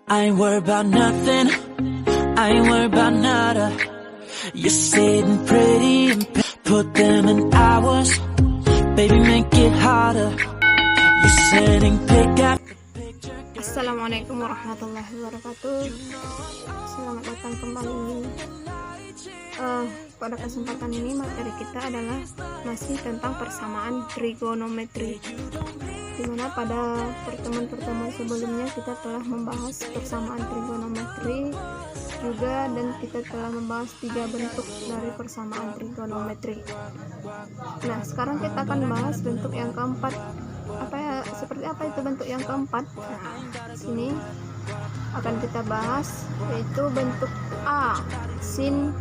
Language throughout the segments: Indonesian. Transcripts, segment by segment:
I ain't worried about nothing, I ain't worried about nada. You're sitting pretty and put them in hours. Baby, make it harder. You're sending pick up. Assalamualaikum warahmatullahi wabarakatuh. Selamat datang kembali. Pada kesempatan ini materi kita adalah masih tentang persamaan trigonometri, dimana pada pertemuan-pertemuan sebelumnya kita telah membahas persamaan trigonometri juga, dan kita telah membahas 3 bentuk dari persamaan trigonometri. Nah, sekarang kita akan bahas bentuk yang keempat. Seperti apa itu bentuk yang keempat? Nah, di sini akan kita bahas, yaitu bentuk A, sin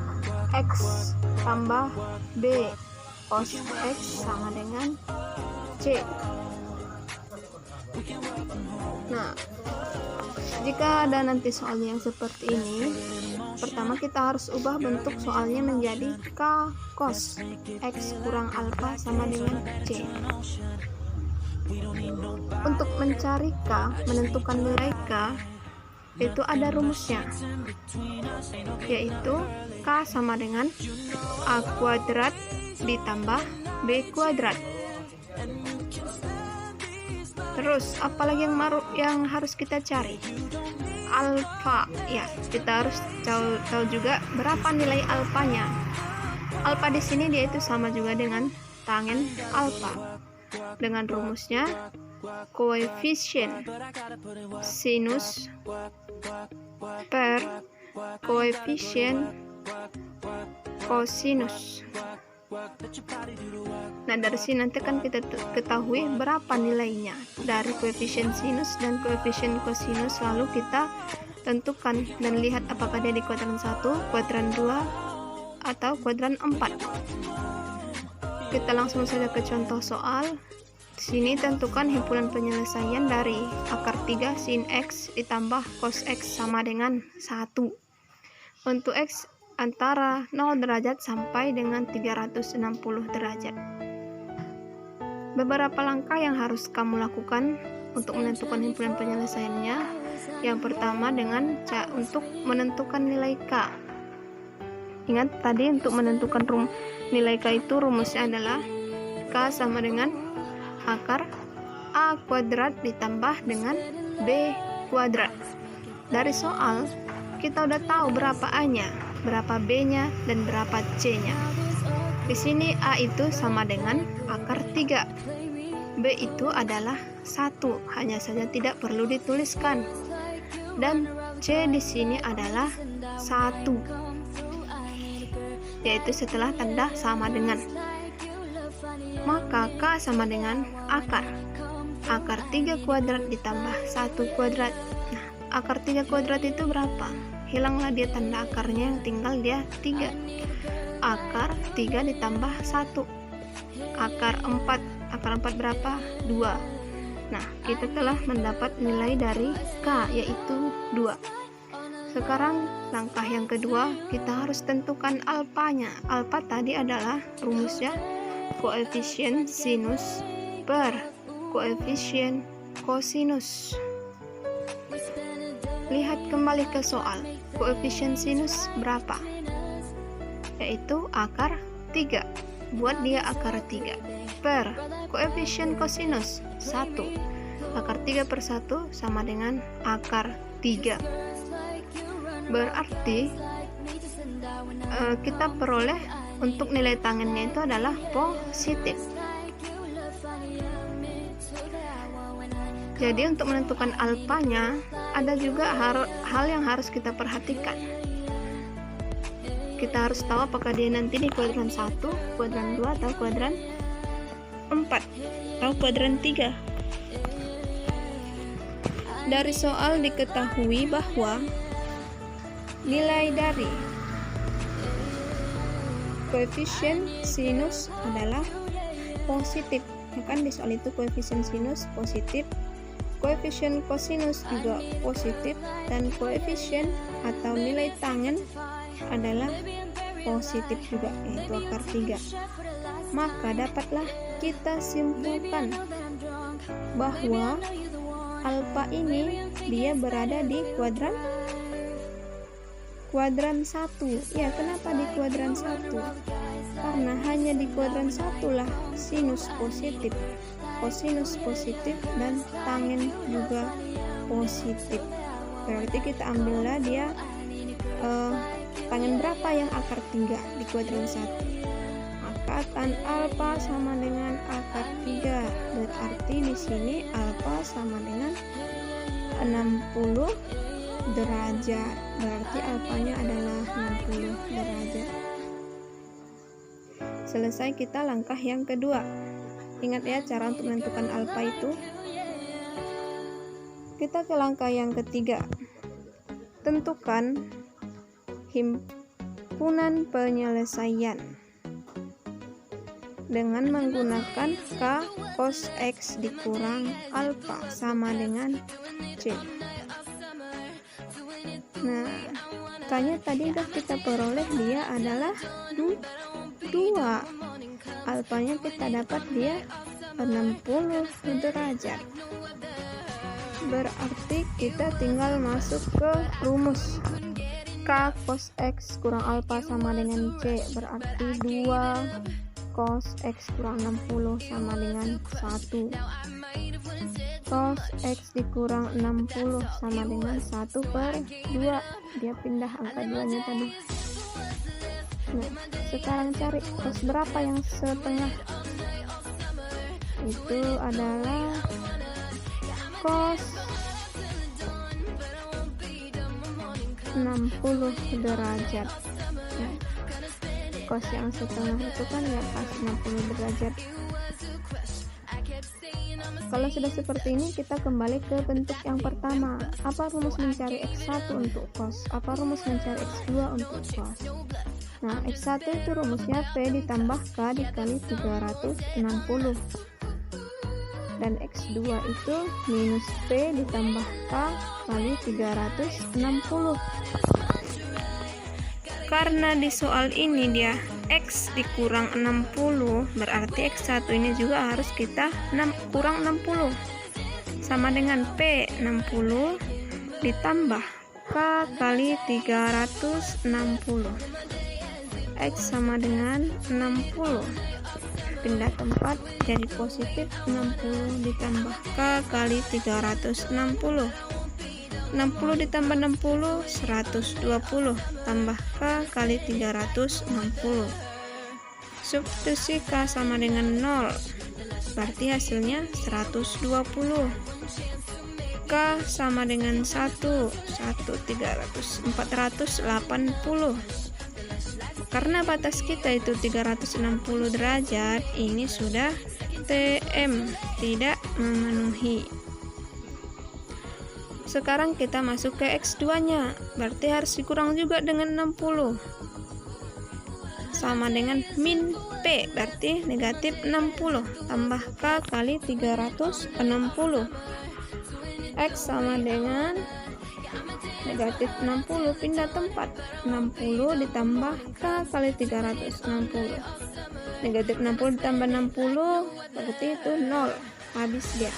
X tambah B cos X sama dengan C. Nah, jika ada nanti soalnya yang seperti ini, pertama kita harus ubah bentuk soalnya menjadi K cos X kurang alfa sama dengan C. Untuk mencari K, menentukan nilai K, itu ada rumusnya, yaitu K sama dengan A kuadrat ditambah B kuadrat. Terus apalagi yang harus kita cari? Alfa. Ya, kita harus tahu juga berapa nilai alfanya. Alfa di sini dia itu sama juga dengan tangen alfa. Dengan rumusnya koefisien sinus per koefisien kosinus. Nah, dari sini nanti kan kita ketahui berapa nilainya dari koefisien sinus dan koefisien kosinus, lalu kita tentukan dan lihat apakah dia di kuadran 1, kuadran 2, atau kuadran 4. Kita langsung saja ke contoh soal. Di sini tentukan himpunan penyelesaian dari akar 3 sin X ditambah cos X sama dengan 1. Untuk X antara 0 derajat sampai dengan 360 derajat. Beberapa langkah yang harus kamu lakukan untuk menentukan himpunan penyelesaiannya. Yang pertama untuk menentukan nilai K. Ingat tadi untuk menentukan nilai K itu rumusnya adalah K sama dengan akar A kuadrat ditambah dengan B kuadrat. Dari soal kita udah tahu berapa A-nya, berapa B-nya, dan berapa C-nya. Di sini A itu sama dengan akar 3. B itu adalah 1, hanya saja tidak perlu dituliskan. Dan C di sini adalah 1, yaitu setelah tanda sama dengan. Maka K sama dengan akar 3 kuadrat ditambah 1 kuadrat. Nah, akar 3 kuadrat itu berapa? Hilanglah dia tanda akarnya, yang tinggal dia 3. Akar 3 ditambah 1. Akar 4 berapa? 2. Nah, kita telah mendapat nilai dari K, yaitu 2. Sekarang langkah yang kedua, kita harus tentukan alfanya. Alfa tadi adalah rumusnya koefisien sinus per koefisien kosinus. Lihat kembali ke soal. Koefisien sinus berapa? Yaitu akar 3. Buat dia akar 3 per koefisien kosinus 1. Akar 3 per 1 sama dengan akar 3. Berarti kita peroleh untuk nilai tangennya itu adalah positif. Jadi untuk menentukan alfanya ada juga hal yang harus kita perhatikan. Kita harus tahu apakah dia nanti di kuadran 1, kuadran 2, atau kuadran 4, atau kuadran 3. Dari soal diketahui bahwa nilai dari koefisien sinus adalah positif. Ya kan, di soal itu koefisien sinus positif, koefisien kosinus juga positif, dan koefisien atau nilai tangen adalah positif juga, yaitu akar 3. Maka dapatlah kita simpulkan bahwa alfa ini dia berada di kuadran 1. Ya, kenapa di kuadran 1? Karena hanya di kuadran 1 lah sinus positif, kosinus positif, dan tangen juga positif. Berarti kita ambillah dia tangen berapa yang akar 3 di kuadran 1. Maka tan alfa sama dengan akar 3. Berarti di sini alfa sama dengan 60 derajat. Berarti alfanya adalah 60 derajat. Selesai kita langkah yang kedua. Ingat ya cara untuk menentukan alfa itu. Kita ke langkah yang ketiga. Tentukan himpunan penyelesaian dengan menggunakan K cos X dikurang alfa sama dengan C. Nah, K-nya tadi udah kita peroleh, dia adalah 2. Alfanya kita dapat dia 60 derajat. Berarti kita tinggal masuk ke rumus. K cos X kurang alfa sama dengan C, berarti 2 cos X kurang 60 sama dengan 1. Cos X dikurang 60 sama dengan 1/2. Dia pindah angka 2-nya tadi. Nah, sekarang cari cos berapa yang setengah. Itu adalah cos 60 derajat. Nah, cos yang setengah itu kan ya pas 60 derajat. Kalau sudah seperti ini, kita kembali ke bentuk yang pertama. Apa rumus mencari X1 untuk cos? Apa rumus mencari X2 untuk cos? Nah, X1 itu rumusnya P ditambah K dikali 360. Dan X2 itu minus P ditambah K kali 360. Karena di soal ini dia X dikurang 60, berarti X1 ini juga harus kita kurang 60. Sama dengan P 60 ditambah K kali 360. X sama dengan 60. Pindah tempat jadi positif 60 ditambah K kali 360. 60 ditambah 60 120 tambah K kali 360. Substitusi K sama dengan 0, berarti hasilnya 120. K sama dengan 480. Karena batas kita itu 360 derajat, ini sudah TM, tidak memenuhi. Sekarang kita masuk ke X2 nya, berarti harus dikurang juga dengan 60 sama dengan min P, berarti negatif 60 tambah K kali 360. X sama dengan negatif 60, pindah tempat 60 ditambah K kali 360. Negatif 60 ditambah 60 berarti itu 0, habis dia.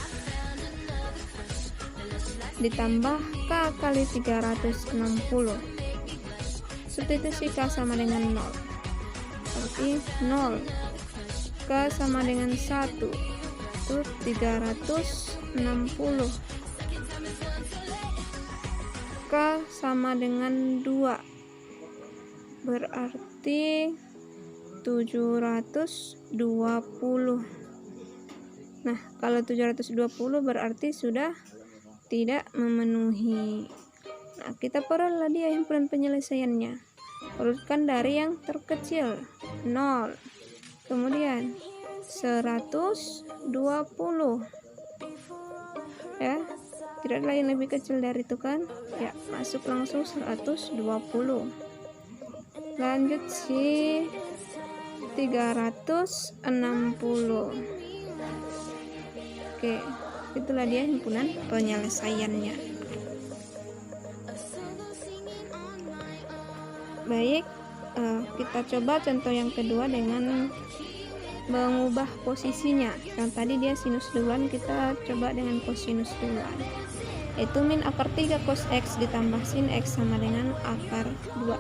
Ditambah K kali 360. Substitusi K sama dengan 0, berarti 0. K sama dengan 1, itu 360. K sama dengan 2, berarti 720. Nah, kalau 720 berarti sudah tidak memenuhi. Nah, kita peroleh dia himpunan penyelesaiannya. Urutkan dari yang terkecil 0, kemudian 120 ya, tidak ada yang lebih kecil dari itu kan ya, masuk langsung 120. Lanjut si 360. Oke, itulah dia himpunan penyelesaiannya. Baik, kita coba contoh yang kedua dengan mengubah posisinya. Yang tadi dia sinus duluan, kita coba dengan kosinus duluan. Itu min akar 3 cos X ditambah sin X sama dengan akar 2.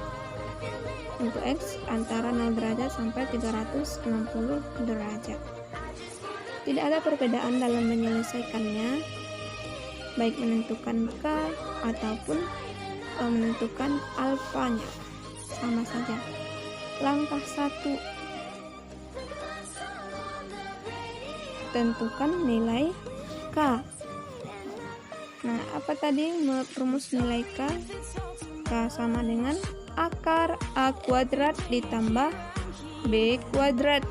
Untuk X antara 0 derajat sampai 360 derajat. Tidak ada perbedaan dalam menyelesaikannya, baik menentukan K ataupun menentukan alfanya. Sama saja. Langkah 1, tentukan nilai K. Nah, apa tadi rumus nilai K? K sama dengan akar A kuadrat ditambah B kuadrat.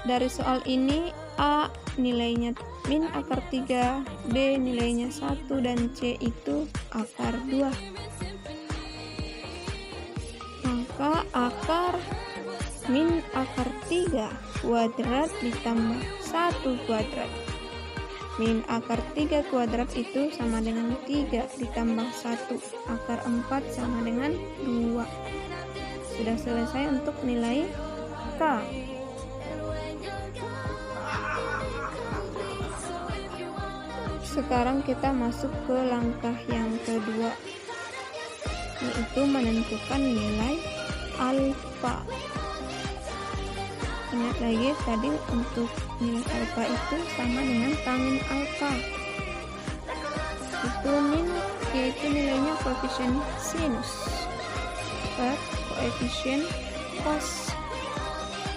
Dari soal ini A nilainya min akar 3, B nilainya 1, dan C itu akar 2. Maka akar min akar 3 kuadrat ditambah 1 kuadrat. Min akar 3 kuadrat itu sama dengan 3 ditambah 1. Akar 4 sama dengan 2. Sudah selesai untuk nilai K. Sekarang kita masuk ke langkah yang kedua, yaitu menentukan nilai alfa. Ingat lagi tadi untuk nilai alfa itu sama dengan tangin alfa. Itu min, yaitu nilainya koefisien sinus per koefisien cos.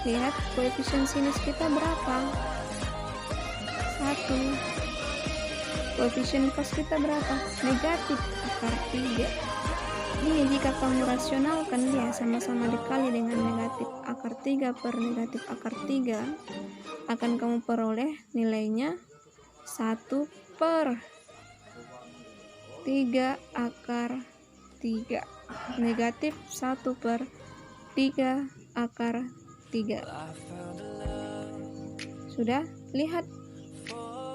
Lihat koefisien sinus kita berapa? 1. Koefisien cos kita berapa? Negatif akar 3. Ini jika kamu rasionalkan dia sama-sama dikali dengan negatif akar 3 per negatif akar 3, akan kamu peroleh nilainya 1 per 3 akar 3. Negatif 1 per 3 akar 3. Sudah? Lihat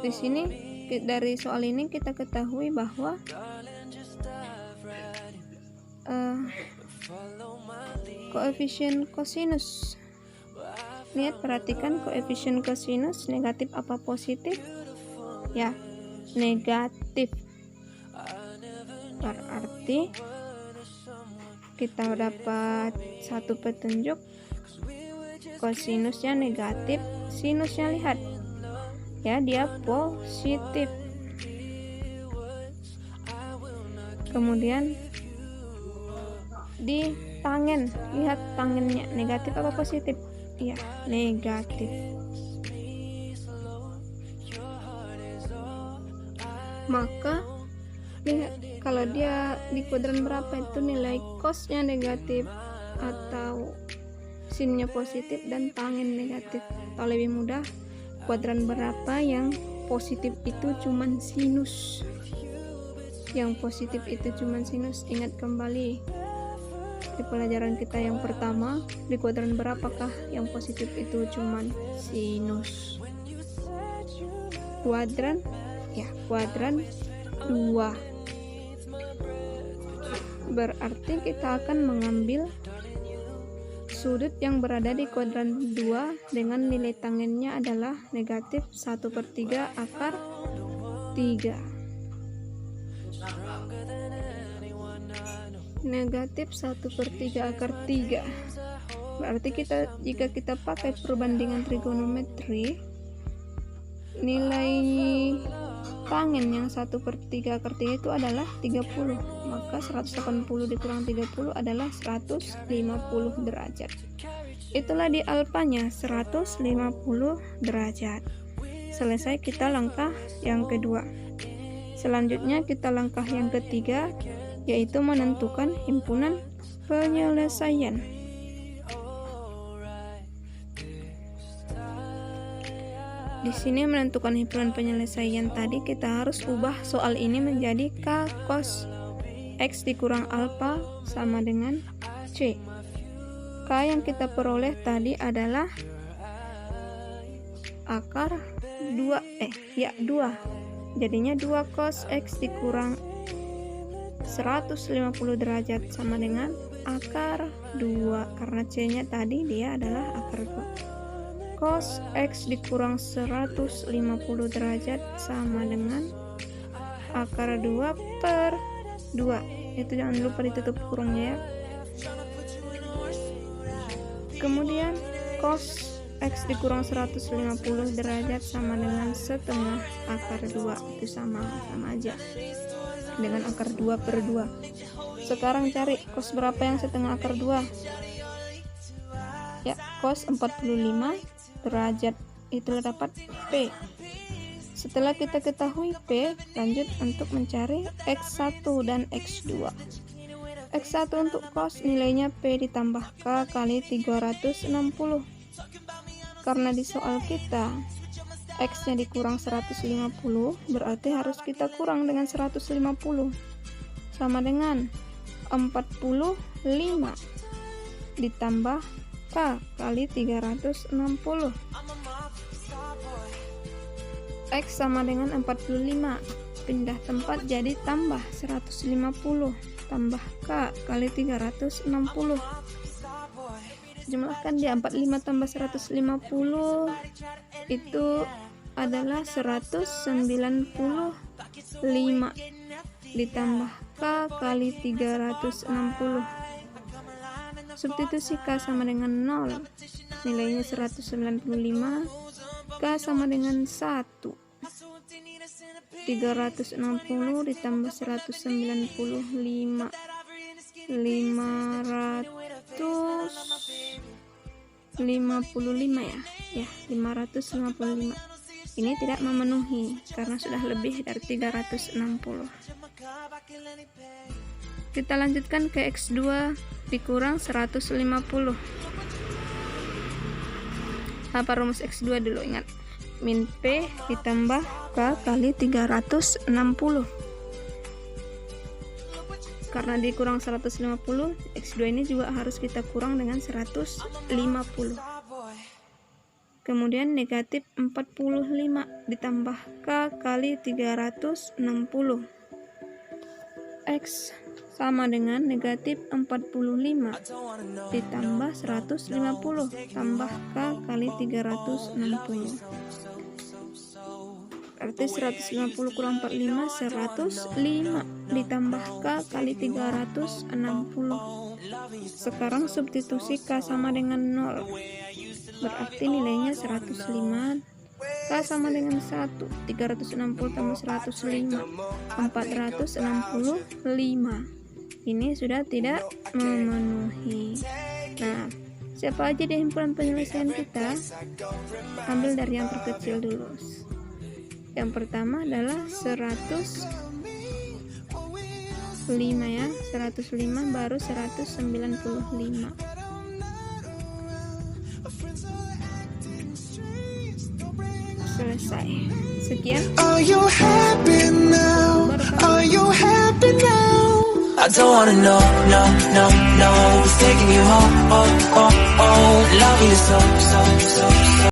di sini. Dari soal ini kita ketahui bahwa koefisien kosinus, lihat perhatikan koefisien kosinus negatif apa positif? Ya, negatif. Berarti kita dapat satu petunjuk, kosinusnya negatif, sinusnya lihat ya, dia positif. Kemudian di tangen, lihat tangennya negatif apa positif? Iya, negatif. Maka lihat, kalau dia di kuadran berapa itu nilai cosnya negatif atau sinnya positif dan tangen negatif. Atau lebih mudah, kuadran berapa yang positif itu cuman sinus, yang positif itu cuman sinus. Ingat kembali di pelajaran kita yang pertama, di kuadran berapakah yang positif itu cuman sinus? Kuadran, ya kuadran 2. Berarti kita akan mengambil sudut yang berada di kuadran 2 dengan nilai tangennya adalah negatif 1 per 3 akar 3. Negatif 1 per 3 akar 3. Berarti jika kita pakai perbandingan trigonometri, nilai tangen yang 1 per 3 akar 3 itu adalah 30. Maka 180 dikurang 30 adalah 150 derajat. Itulah di alfanya, 150 derajat. Selesai kita langkah yang kedua. Selanjutnya kita langkah yang ketiga, yaitu menentukan himpunan penyelesaian. Di sini menentukan himpunan penyelesaian tadi kita harus ubah soal ini menjadi K cos X dikurang alfa sama dengan C. K yang kita peroleh tadi adalah akar 2. Jadinya 2 cos X dikurang 150 derajat sama dengan akar 2. Karena C nya tadi dia adalah akar 2. cos X dikurang 150 derajat sama dengan akar 2 per 2. Itu jangan lupa ditutup kurungnya ya. Kemudian cos X dikurang 150 derajat sama dengan setengah akar 2. Itu sama aja dengan akar 2 per 2. Sekarang cari cos berapa yang setengah akar 2 ya. Cos 45 derajat itu dapat P. Setelah kita ketahui P, lanjut untuk mencari X1 dan X2. X1 untuk cos nilainya P ditambah K kali 360. Karena di soal kita X nya dikurang 150, berarti harus kita kurang dengan 150, sama dengan 45 ditambah K kali 360. X sama dengan 45, pindah tempat jadi tambah 150 tambah K kali 360. Jumlahkan dia, 45 tambah 150 itu adalah 195 ditambah K kali 360. Substitusi K sama dengan 0, nilainya 195, K sama dengan 1. 360 ditambah 195, 555 ya 555. Ini tidak memenuhi karena sudah lebih dari 360. Kita lanjutkan ke X2 dikurang 150. Apa rumus X2 dulu, ingat, min P ditambah K kali 360. Karena dikurang 150, X2 ini juga harus kita kurang dengan 150. Kemudian negatif 45 ditambah K kali 360. X sama dengan negatif 45 ditambah 150 tambah K kali 360. Berarti 150 kurang 45, 105 ditambah K kali 360. Sekarang substitusi K sama dengan 0, berarti nilainya 105. K sama dengan 1, 360 tambah 105, 465. Ini sudah tidak memenuhi. Nah, siapa aja di himpunan penyelesaian kita? Ambil dari yang terkecil dulu. Yang pertama adalah 105 ya, 105 baru 195. Selesai. Sekian. Are you happy now? Are you happy now? I don't wanna know, no, no, no. Who's taking you home, oh, oh, oh. Loving you so, so, so.